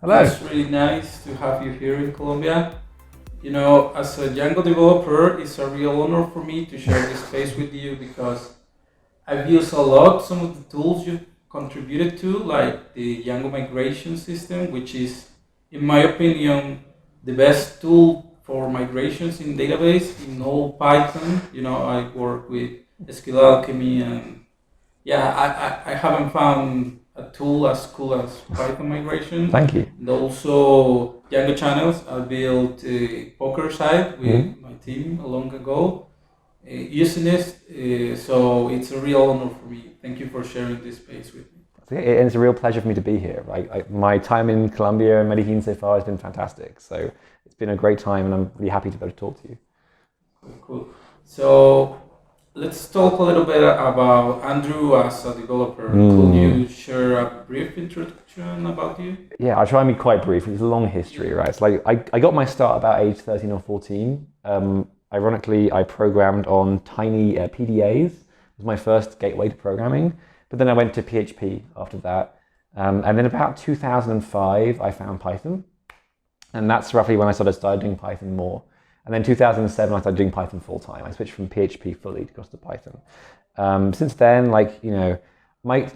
Hello. It's really nice to have you here in Colombia. You know, as a Django developer, it's a real honor for me to share this space with you because I've used a lot some of the tools you've contributed to, like the Django migration system, which is, in my opinion, the best tool for migrations in database in all Python. You know, I work with SQL Alchemy, and yeah, I haven't found a tool as cool as Python migration. Thank you. And also Django-channels. I built a poker site with my team a long ago using it. So it's a real honor for me. Thank you for sharing this space with me. It's a real pleasure for me to be here. My time in Colombia and Medellin so far has been fantastic. So it's been a great time and I'm really happy to be able to talk to you. Cool. So let's talk a little bit about Andrew as a developer. Could you share a brief introduction about you? Yeah, I'll try and be quite brief. It's a long history, right? It's like I got my start about age 13 or 14. Ironically, I programmed on tiny PDAs. It was my first gateway to programming. But then I went to PHP after that. And then about 2005, I found Python. And that's roughly when I started doing Python more. And then 2007, I started doing Python full time. I switched from PHP fully across to Python. Since then, my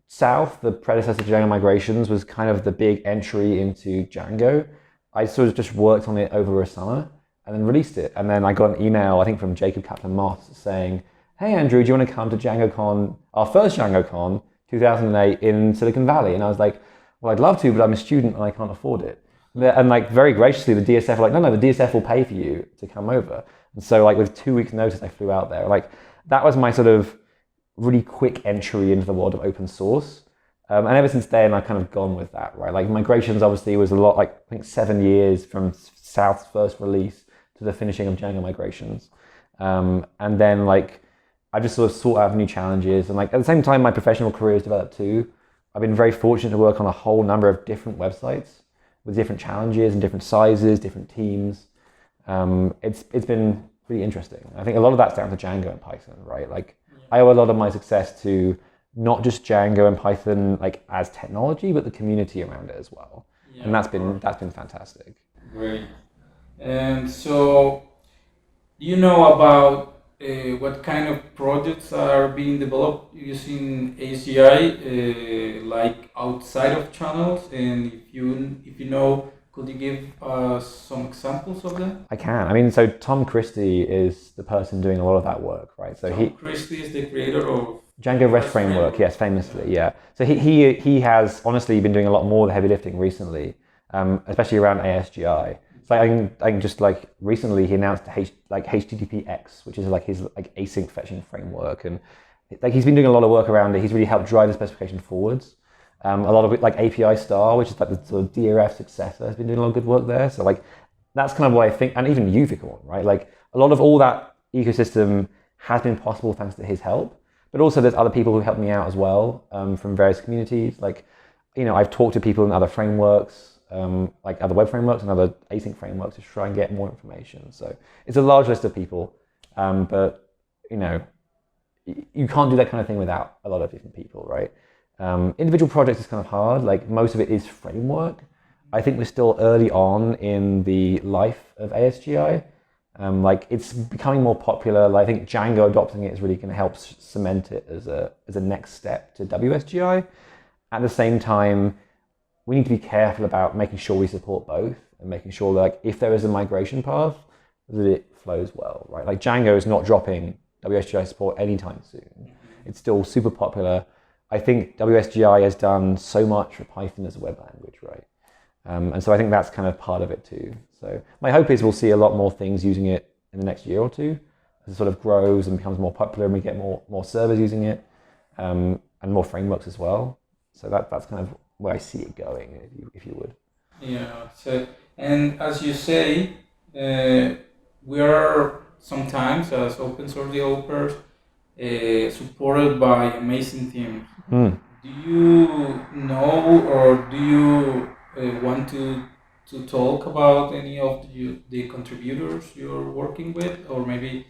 South, the predecessor to Django migrations, was kind of the big entry into Django. I sort of just worked on it over a summer and then released it. And then I got an email, I think from Jacob Kaplan-Moss, saying, "Hey Andrew, do you want to come to DjangoCon, our first DjangoCon, 2008 in Silicon Valley?" And I was like, "Well, I'd love to, but I'm a student and I can't afford it." And very graciously, the DSF were like, no, the DSF will pay for you to come over. And so with 2 weeks notice, I flew out there. That was my sort of really quick entry into the world of open source. And ever since then, I've kind of gone with that, right? Migrations obviously was a lot, I think 7 years from South's first release to the finishing of Django migrations. And then I just sort of sought out new challenges. And at the same time, my professional career has developed too. I've been very fortunate to work on a whole number of different websites with different challenges and different sizes, different teams. It's been really interesting. I think a lot of that's down to Django and Python, right? I owe a lot of my success to not just Django and Python as technology, but the community around it as well. Yeah, and that's been fantastic. Great. And so, do you know about what kind of projects are being developed using ACI, outside of channels? And if you know, could you give us some examples of them? I can. I mean, so Tom Christie is the person doing a lot of that work, right? So Tom Christie is the creator of Django REST framework, yes, famously, yeah. So he has honestly been doing a lot more of the heavy lifting recently, especially around ASGI. So I can just recently he announced HTTPX, which is his async fetching framework, and he's been doing a lot of work around it. He's really helped drive the specification forwards. A lot of it API Star, which is the sort of DRF successor, has been doing a lot of good work there. So that's kind of what I think, and even Uvicorn, right? A lot of all that ecosystem has been possible thanks to his help. But also there's other people who helped me out as well from various communities. I've talked to people in other frameworks. Other web frameworks and other async frameworks to try and get more information. So it's a large list of people, but you can't do that kind of thing without a lot of different people, right? Individual projects is kind of hard. Most of it is framework. I think we're still early on in the life of ASGI. It's becoming more popular. I think Django adopting it is really going to help cement it as a next step to WSGI. At the same time, we need to be careful about making sure we support both and making sure if there is a migration path, that it flows well, right? Django is not dropping WSGI support anytime soon. It's still super popular. I think WSGI has done so much for Python as a web language, right? And so I think that's kind of part of it too. So my hope is we'll see a lot more things using it in the next year or two as it sort of grows and becomes more popular and we get more servers using it and more frameworks as well. So that's kind of where I see it going, if you would. Yeah. So, and as you say, we are sometimes as open source developers supported by amazing teams. Do you know, or do you want to talk about any of the contributors you're working with, or maybe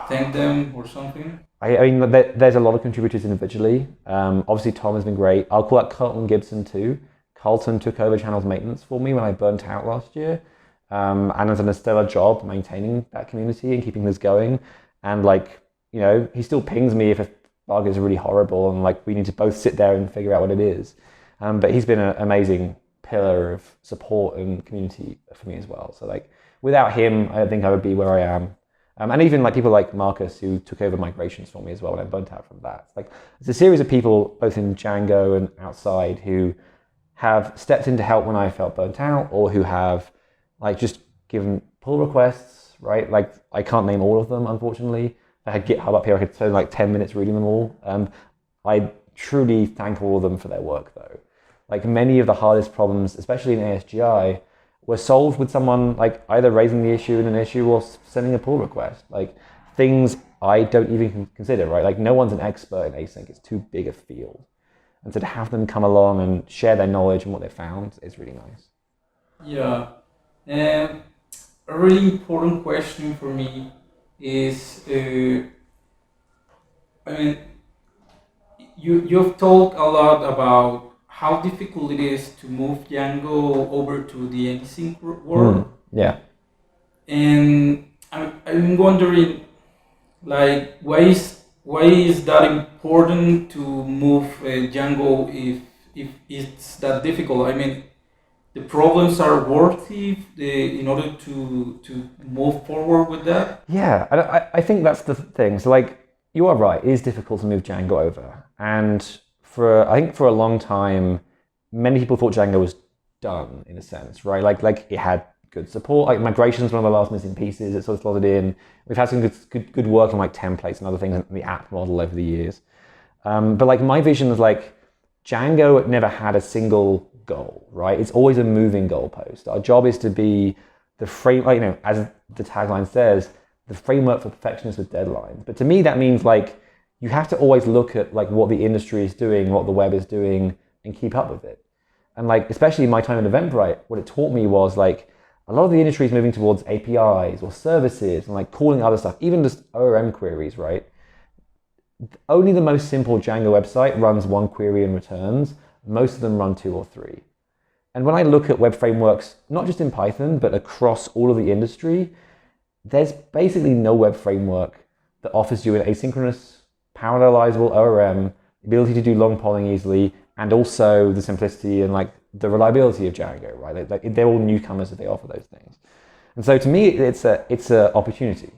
thank them or something? I mean, there's a lot of contributors individually. Obviously, Tom has been great. I'll call out Carlton Gibson too. Carlton took over channels maintenance for me when I burnt out last year, and has done a stellar job maintaining that community and keeping this going. And like, you know, he still pings me if a bug is really horrible, and like we need to both sit there and figure out what it is. But he's been an amazing pillar of support and community for me as well. So like, without him, I don't think I would be where I am. And even like people like Marcus, who took over migrations for me as well when I burnt out from that. Like, it's a series of people, both in Django and outside, who have stepped in to help when I felt burnt out, or who have like just given pull requests, right? Like, I can't name all of them, unfortunately. If I had GitHub up here, I could spend like 10 minutes reading them all. I truly thank all of them for their work though. Like, many of the hardest problems, especially in ASGI, were solved with someone like either raising the issue in an issue or sending a pull request. Like, things I don't even consider, right? Like, no one's an expert in async. It's too big a field. And so to have them come along and share their knowledge and what they found is really nice. Yeah. And a really important question for me is, I mean, you've talked a lot about how difficult it is to move Django over to the async world. Yeah. And I'm wondering, like, why is that important to move Django if it's that difficult? I mean, the problems are worthy in order to move forward with that? Yeah, I think that's the thing. So like, you are right, it is difficult to move Django over. And I think for a long time, many people thought Django was done in a sense, right? Like it had good support. Like, migration is one of the last missing pieces. It sort of slotted in. We've had some good work on like templates and other things in the app model over the years. But like, my vision is like, Django never had a single goal, right? It's always a moving goalpost. Our job is to be the frame, like, you know, as the tagline says, the framework for perfectionists with deadlines. But to me, that means like, you have to always look at like what the industry is doing, what the web is doing, and keep up with it. And like, especially my time at Eventbrite, what it taught me was like, a lot of the industry is moving towards APIs or services and like calling other stuff, even just ORM queries, right? Only the most simple Django website runs one query and returns. Most of them run 2 or 3. And when I look at web frameworks, not just in Python, but across all of the industry, there's basically no web framework that offers you an asynchronous, parallelizable ORM, ability to do long polling easily, and also the simplicity and like the reliability of Django, right? Like they're all newcomers if they offer those things. And so to me, it's a opportunity.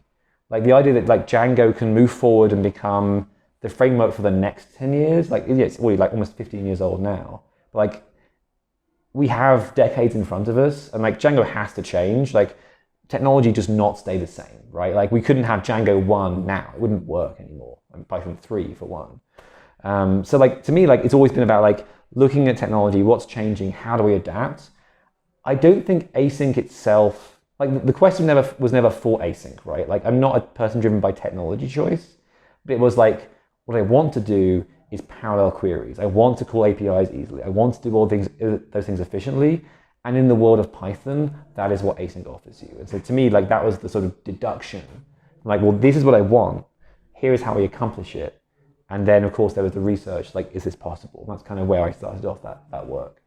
Like, the idea that like Django can move forward and become the framework for the next 10 years, like, yeah, it's already like almost 15 years old now. But like, we have decades in front of us, and like, Django has to change. Like, technology does not stay the same, right? Like, we couldn't have Django 1 now. It wouldn't work anymore. And Python 3 for one. So like, to me, like, it's always been about like looking at technology, what's changing, how do we adapt? I don't think async itself, like, the question was never for async, right? Like, I'm not a person driven by technology choice, but it was like, what I want to do is parallel queries. I want to call APIs easily. I want to do all those things efficiently. And in the world of Python, that is what async offers you. And so to me, like, that was the sort of deduction. Like, well, this is what I want. Here is how we accomplish it. And then, of course, there was the research, like, is this possible? And that's kind of where I started off that work.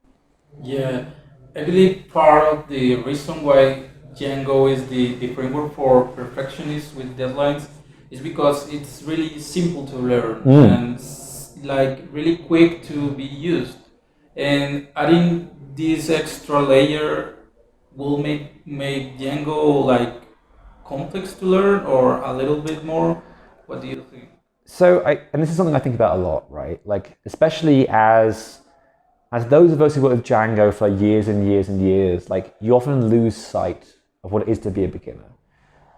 Yeah, I believe part of the reason why Django is the framework for perfectionists with deadlines is because it's really simple to learn and like really quick to be used. And adding this extra layer will make Django like complex to learn or a little bit more. What do you think? So, and this is something I think about a lot, right? Like, especially as those of us who work with Django for years and years and years, like, you often lose sight of what it is to be a beginner.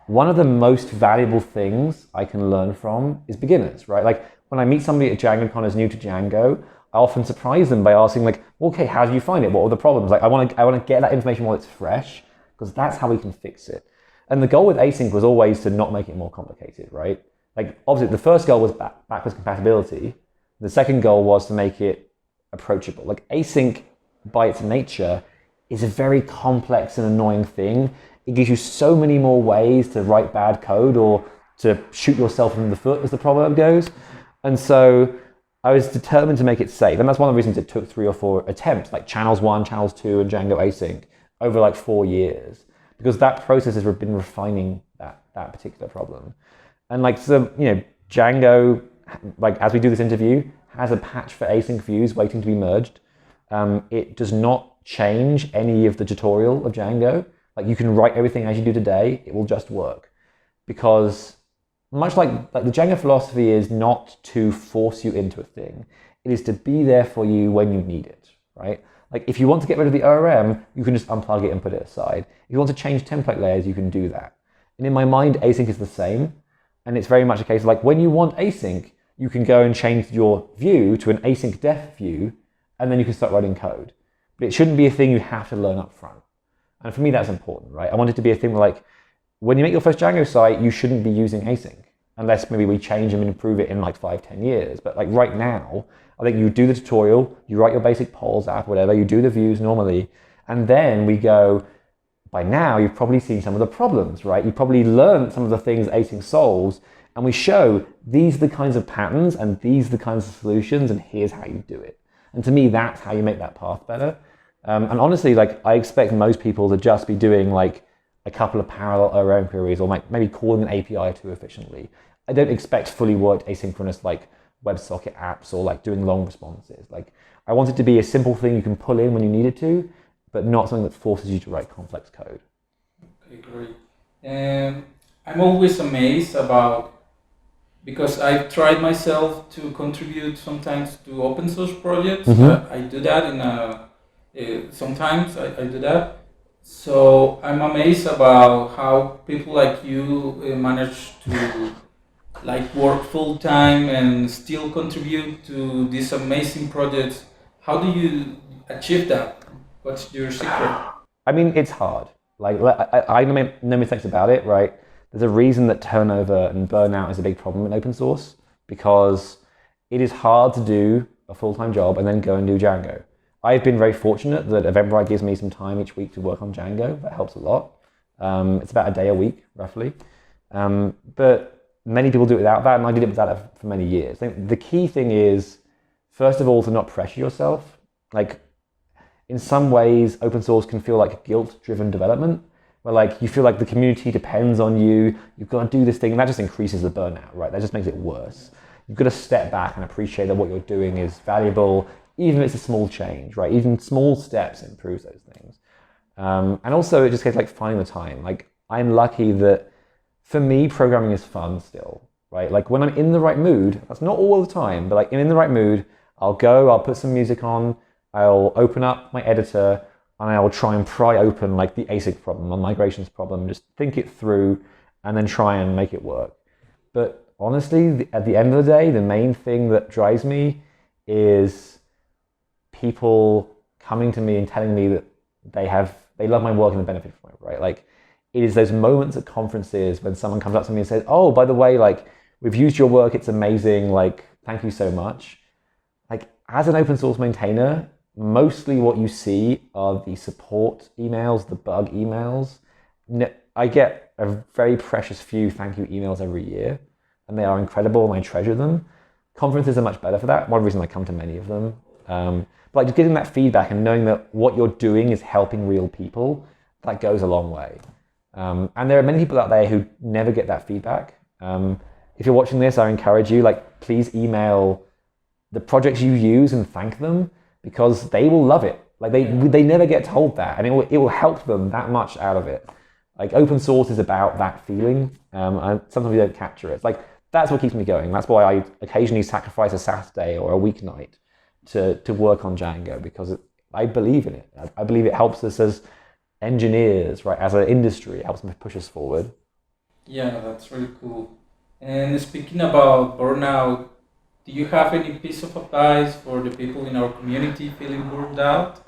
One of the most valuable things I can learn from is beginners, right? Like, when I meet somebody at DjangoCon who's new to Django, I often surprise them by asking, like, okay, how do you find it? What are the problems? Like, I want to get that information while it's fresh, because that's how we can fix it. And the goal with async was always to not make it more complicated, right? Like, obviously, the first goal was backwards compatibility. The second goal was to make it approachable. Like, async, by its nature, is a very complex and annoying thing. It gives you so many more ways to write bad code or to shoot yourself in the foot, as the proverb goes. And so I was determined to make it safe. And that's one of the reasons it took 3 or 4 attempts, like channels 1, channels 2, and Django async over like 4 years, because that process has been refining that particular problem. And like, so, Django, like as we do this interview, has a patch for async views waiting to be merged. It does not change any of the tutorial of Django. Like you can write everything as you do today, it will just work. Because much like the Django philosophy is not to force you into a thing, it is to be there for you when you need it, right? Like if you want to get rid of the ORM, you can just unplug it and put it aside. If you want to change template layers, you can do that. And in my mind, async is the same. And it's very much a case of like when you want async, you can go and change your view to an async def view, and then you can start writing code. But it shouldn't be a thing you have to learn up front. And for me, that's important, right? I want it to be a thing where like, when you make your first Django site, you shouldn't be using async, unless maybe we change and improve it in like 5-10 years. But like right now, I think you do the tutorial, you write your basic polls app, whatever, you do the views normally, and then we go, by now you've probably seen some of the problems, right? You've probably learned some of the things async solves, and we show these are the kinds of patterns and these are the kinds of solutions, and here's how you do it. And to me, that's how you make that path better. And honestly, like I expect most people to just be doing like a couple of parallel ORM queries, or like maybe calling an API too efficiently. I don't expect fully worked asynchronous like WebSocket apps or like doing long responses. Like I want it to be a simple thing you can pull in when you need it to, but not something that forces you to write complex code. Okay, great. And I'm always amazed because I've tried myself to contribute sometimes to open source projects. I do that sometimes I do that. So I'm amazed about how people like you manage to like work full time and still contribute to these amazing projects. How do you achieve that? What's your secret? I mean, it's hard. Like I make no mistakes about it, right? There's a reason that turnover and burnout is a big problem in open source, because it is hard to do a full-time job and then go and do Django. I've been very fortunate that Eventbrite gives me some time each week to work on Django. That helps a lot. It's about a day a week, roughly. But many people do it without that, and I did it without that for many years. I think the key thing is, first of all, to not pressure yourself. Like, in some ways, open source can feel like guilt-driven development, where like you feel like the community depends on you, you've got to do this thing, and that just increases the burnout, right? That just makes it worse. You've got to step back and appreciate that what you're doing is valuable, even if it's a small change, right? Even small steps improves those things. And also it just gets like finding the time. Like I'm lucky that for me, programming is fun still, right? Like when I'm in the right mood, that's not all the time, but like I'm in the right mood, I'll put some music on, I'll open up my editor, and I will try and pry open like the async problem, the migrations problem, just think it through and then try and make it work. But honestly, at the end of the day, the main thing that drives me is people coming to me and telling me that they love my work and they benefit from it, right? Like it is those moments at conferences when someone comes up to me and says, oh, by the way, like we've used your work, it's amazing, like thank you so much. Like as an open source maintainer, mostly what you see are the support emails, the bug emails. I get a very precious few thank you emails every year, and they are incredible and I treasure them. Conferences are much better for that. One reason I come to many of them. But like just getting that feedback and knowing that what you're doing is helping real people, that goes a long way. And there are many people out there who never get that feedback. If you're watching this, I encourage you, like, please email the projects you use and thank them, because they will love it. Like they never get told that, and it will help them that much out of it. Like open source is about that feeling, and sometimes we don't capture it. It's like that's what keeps me going. That's why I occasionally sacrifice a Saturday or a weeknight to work on Django, because I believe in it. I believe it helps us as engineers, right? As an industry, it helps them push us forward. Yeah, that's really cool. And speaking about burnout, do you have any piece of advice for the people in our community feeling burned out?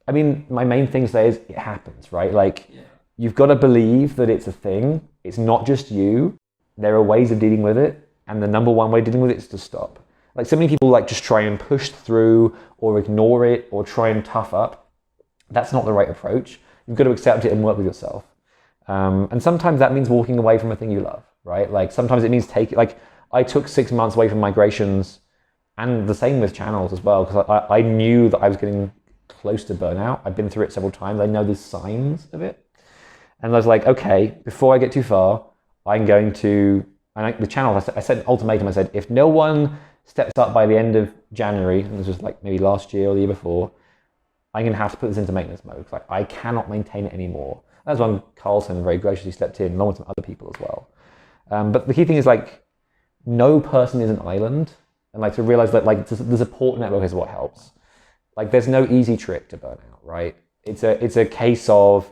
I mean, my main thing to say is it happens, right? Like, you've got to believe that it's a thing. It's not just you. There are ways of dealing with it. And the number one way of dealing with it is to stop. Like, so many people like just try and push through or ignore it or try and tough up. That's not the right approach. You've got to accept it and work with yourself. And sometimes that means walking away from a thing you love, right? Like sometimes it means I took 6 months away from migrations And the same with channels as well, because I knew that I was getting close to burnout. I've been through it several times. I know the signs of it. And I was like, okay, before I get too far, I'm going to, the channel, I set an ultimatum. I said, if no one steps up by the end of January, and this was like maybe last year or the year before, I'm going to have to put this into maintenance mode. Like, I cannot maintain it anymore. That's when Carlton very graciously stepped in, along with some other people as well. But the key thing is, like, no person is an island, and like to realize that like the support network is what helps. Like, there's no easy trick to burnout, right? It's a case of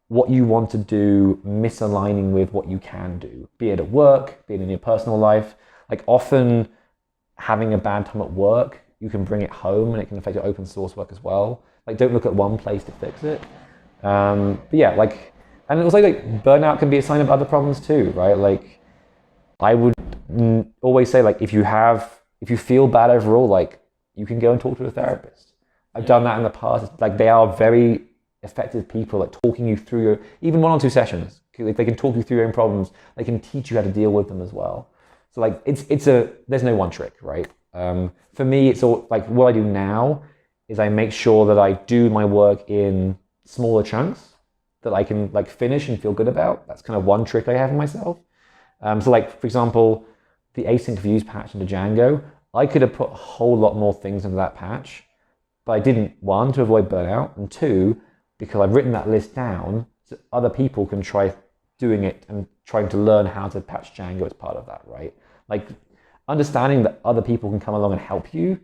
what you want to do misaligning with what you can do, be it at work, be it in your personal life. Like, often having a bad time at work, you can bring it home and it can affect your open source work as well. Like, don't look at one place to fix it. But yeah, like, and also like burnout can be a sign of other problems too, right? Like, I would always say, like, if you feel bad overall, like, you can go and talk to a therapist. I've done that in the past. Like, they are very effective people at talking you through your, even 1 or 2 sessions. They can talk you through your own problems. They can teach you how to deal with them as well. So like, there's no one trick, right? For me, it's all like, what I do now is I make sure that I do my work in smaller chunks that I can like finish and feel good about. That's kind of one trick I have in myself. So like, for example, the async views patch into Django, I could have put a whole lot more things into that patch, but I didn't, 1, to avoid burnout, and 2, because I've written that list down so other people can try doing it and trying to learn how to patch Django as part of that, right? Like, understanding that other people can come along and help you,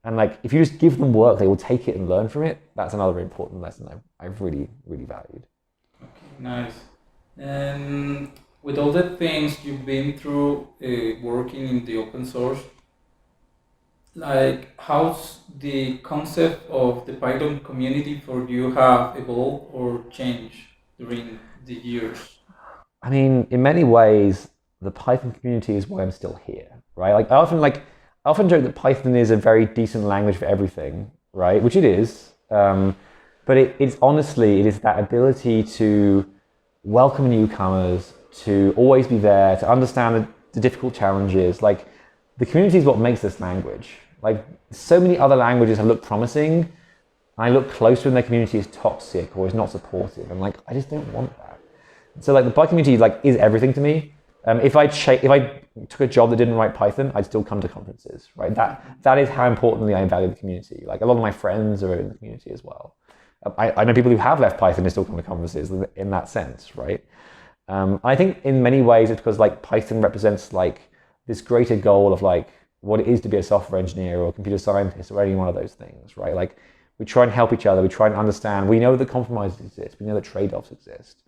and like, if you just give them work, they will take it and learn from it. That's another important lesson I've really, really valued. Okay, nice. And with all the things you've been through working in the open source, like, how's the concept of the Python community for you have evolved or changed during the years? I mean, in many ways, the Python community is why I'm still here, right? Like, I often joke that Python is a very decent language for everything, right? Which it is. But it's honestly, it is that ability to welcome newcomers, to always be there, to understand the difficult challenges. Like, the community is what makes this language. Like, so many other languages have looked promising, and I look closer when their community is toxic or is not supportive. And like, I just don't want that. So like, the Python community like is everything to me. If I took a job that didn't write Python, I'd still come to conferences, right? That is how importantly I value the community. Like, a lot of my friends are in the community as well. I know people who have left Python and still come to conferences in that sense, right? I think in many ways it's because like Python represents like this greater goal of like what it is to be a software engineer or a computer scientist or any one of those things, right? Like, we try and help each other. We try and understand. We know that compromises exist. We know that trade-offs exist.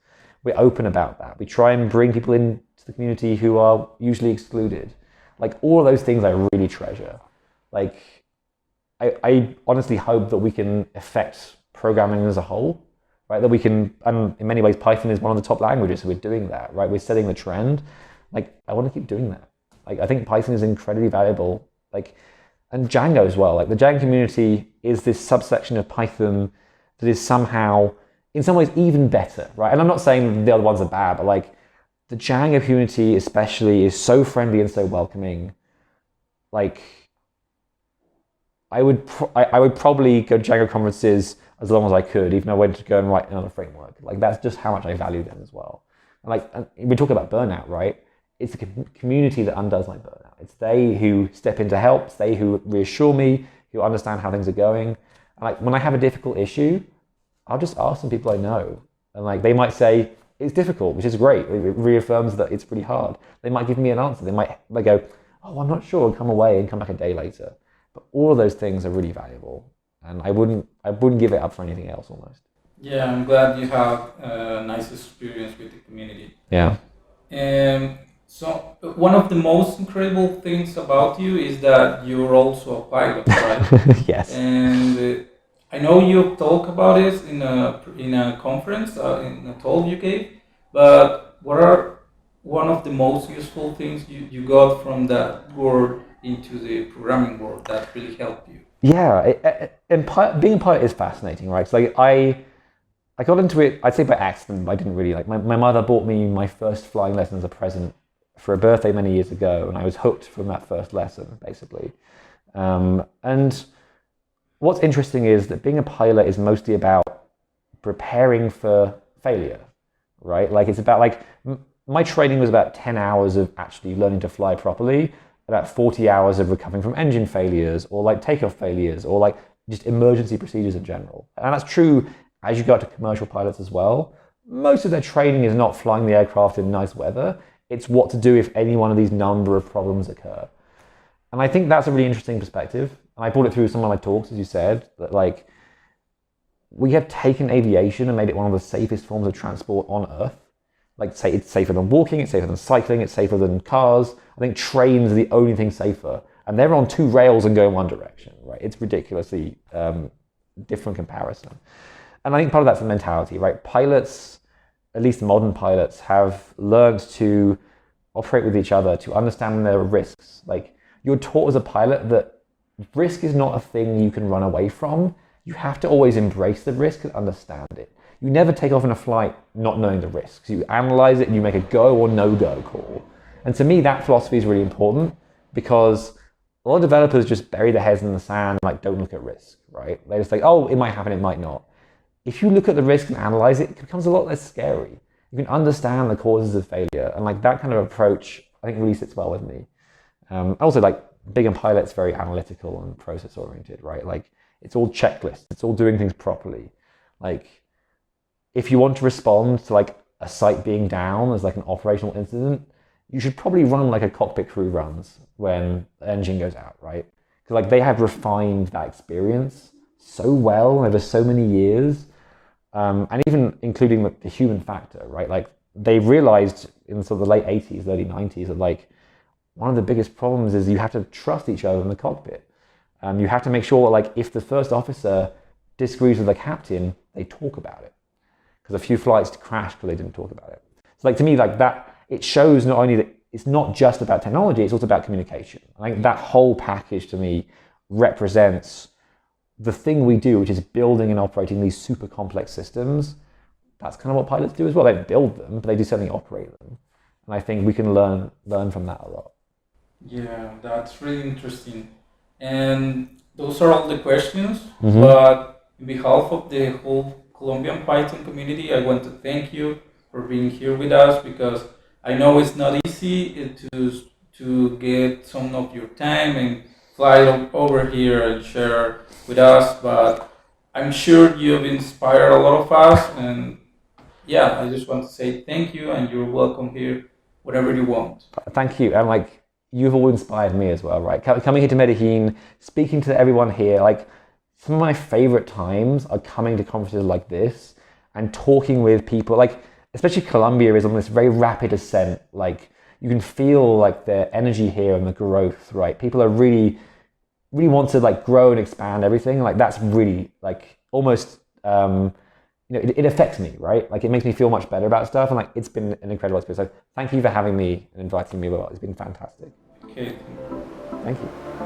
We're open about that. We try and bring people into the community who are usually excluded. Like, all of those things I really treasure. Like, I honestly hope that we can affect programming as a whole, right? That we can, and in many ways, Python is one of the top languages, so we're doing that, right? We're setting the trend. Like, I want to keep doing that. Like, I think Python is incredibly valuable. Like, and Django as well. Like, the Django community is this subsection of Python that is somehow, in some ways, even better, right? And I'm not saying the other ones are bad, but like, the Django community especially is so friendly and so welcoming. Like, I would probably go to Django conferences as long as I could, even though I went to go and write another framework. Like, that's just how much I value them as well. And like, and we talk about burnout, right? It's the community that undoes my burnout. It's they who step in to help. It's they who reassure me, who understand how things are going. And like, when I have a difficult issue, I'll just ask some people I know. And like, they might say, it's difficult, which is great. It reaffirms that it's pretty hard. They might give me an answer. They might go, oh, I'm not sure, and come away and come back a day later. But all of those things are really valuable. And I wouldn't give it up for anything else almost. Yeah, I'm glad you have a nice experience with the community. Yeah. So one of the most incredible things about you is that you're also a pilot, right? Yes. And I know you talk about it in a conference, in a talk you gave, but what are one of the most useful things you got from that world into the programming world that really helped you? Yeah, and being a pilot is fascinating, right? So like, I got into it, I'd say by accident. I didn't really like. My mother bought me my first flying lesson as a present for a birthday many years ago, and I was hooked from that first lesson, basically. And what's interesting is that being a pilot is mostly about preparing for failure, right? Like it's about like, my training was about 10 hours of actually learning to fly properly, about 40 hours of recovering from engine failures or like takeoff failures or like just emergency procedures in general. And that's true as you go to commercial pilots as well. Most of their training is not flying the aircraft in nice weather. It's what to do if any one of these number of problems occur. And I think that's a really interesting perspective. And I brought it through some of my talks, as you said, that like we have taken aviation and made it one of the safest forms of transport on Earth. Like say it's safer than walking, it's safer than cycling, it's safer than cars. I think trains are the only thing safer. And they're on two rails and go in one direction, right? It's ridiculously different comparison. And I think part of that's the mentality, right? Pilots, at least modern pilots, have learned to operate with each other, to understand their risks. Like you're taught as a pilot that risk is not a thing you can run away from. You have to always embrace the risk and understand it. You never take off in a flight not knowing the risks. You analyze it and you make a go or no-go call. And to me, that philosophy is really important because a lot of developers just bury their heads in the sand and like don't look at risk, right? They just like, oh, it might happen, it might not. If you look at the risk and analyze it, it becomes a lot less scary. You can understand the causes of failure. And like that kind of approach, I think really sits well with me. Also like being a pilot's very analytical and process oriented, right? Like it's all checklists. It's all doing things properly. Like if you want to respond to like a site being down as like an operational incident, you should probably run like a cockpit crew runs when the engine goes out, right? Because like they have refined that experience so well over so many years, and even including the human factor, right? Like they realized in sort of the late 80s, early 90s that like one of the biggest problems is you have to trust each other in the cockpit. You have to make sure like if the first officer disagrees with the captain, they talk about it. Because a few flights crashed because they didn't talk about it. So like to me, like that, it shows not only that it's not just about technology, it's also about communication. I think that whole package to me represents the thing we do, which is building and operating these super complex systems. That's kind of what pilots do as well. They don't build them, but they do certainly operate them. And I think we can learn from that a lot. Yeah, that's really interesting. And those are all the questions. But on behalf of the whole Colombian Python community, I want to thank you for being here with us because I know it's not easy to get some of your time and fly over here and share with us, but I'm sure you've inspired a lot of us, and yeah, I just want to say thank you, and you're welcome here whenever you want. Thank you, and like you've all inspired me as well, right? Coming here to Medellin, speaking to everyone here, like some of my favorite times are coming to conferences like this and talking with people, like especially Colombia is on this very rapid ascent. Like you can feel like the energy here and the growth, right? People are really want to like grow and expand everything. Like that's really like almost, it affects me, right? Like it makes me feel much better about stuff. And like, it's been an incredible experience. So thank you for having me and inviting me. It's been fantastic. Okay. Thank you.